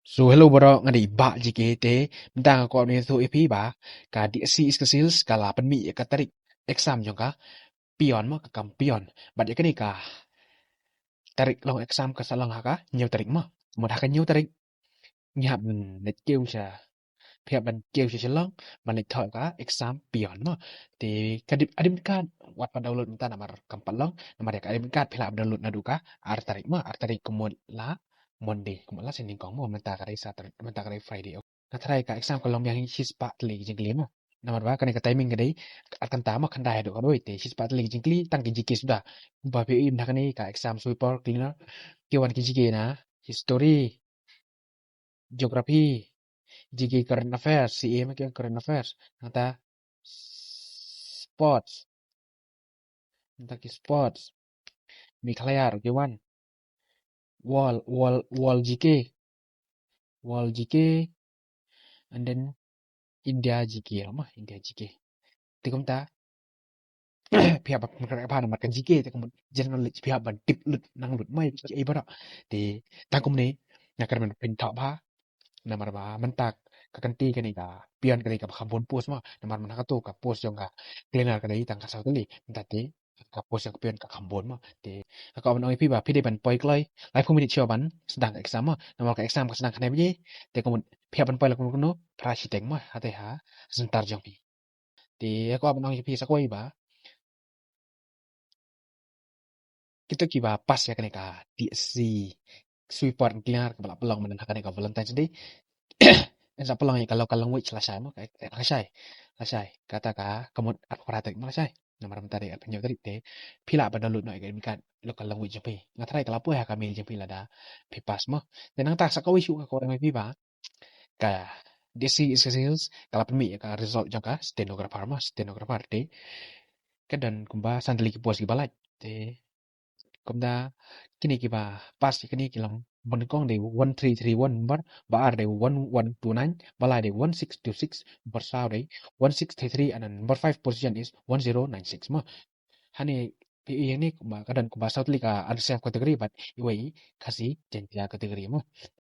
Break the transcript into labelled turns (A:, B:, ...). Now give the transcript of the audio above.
A: So hello bro ngadi ba jike te mtang ko ni so epi ba ka di si skills ka la pan mi ka tarik exam jong ka pion mo ka kam pion ba de kani ka tarik long exam ka salang ha ka nhiều tarik mo mo da ka nhiều tarik nya ban net kêu cha phia ban kêu cha long ban net thọ ka exam pion mo te ka di adim ka wat pa download mta namar kam palong namar ka adim ka phila download na du ka ar tarik ko la Monday kuma la senin kong mo menta ka Saturday menta ka Friday Natry ka exam ko lang yang hispa tli jingli mo. Namar ba kanika timing kadai akan tama kan dai do kadoi te hispa tli jingli tang ki jiki sudah. Ba pe im nakani ka exam sweeper cleaner kiwan ki jiki na history geography jiki current affairs CM ki current affairs nata sports nata ki sports mi klayar kiwan wall GK and then India GK lama India GK. Tikum ta pihak apa nama kan jike te kamu general pihak ban tip lut nang lut mai ai bara te tangkum ne nakar man pen thak ba namar ba mentak ka kanti kan ika pian kan ika khambon pos ma namar man ka to ka pos jong ka cleaner kan tang ka sau tali mentate ka pos yang pian ka khambon ma te ka ban oi pi ba pi de ban poi klai lai fu minit ban sedang exam ma namar ka exam ka sedang kan bi te kamu pihak ban poi la kuno kuno prashi teng ma hate ha sentar jong pi te ka ban oi pi sakoi ba kita kiba pas ya kaneka di si sweeper cleaner kepala pelang mana kaneka Valentine's Day ensa pelang ya kalau kalau wich lasai mo kayak lasai kata ka kamu at pratek mo lasai namar mentari at penyo tadi te pila pada lut no kayak mikan lokal language jepe ngatrai kalau po ya kami jepe lada pipas mo dan nang tak sakawi syu ka orang pipa ka desi skills kalau pemi ka result jangka stenographer te kadan kumba sandali ki pos ki balai te Kumda kini kiba pas kini kilang bonkong de 1331 bar bar de 1129 balai de 1626 bar sao de 1633 and number 5 position is 1096 mo hani pi ini kuma kadan kuma south lika ada self category but iwai kasi jentia category mo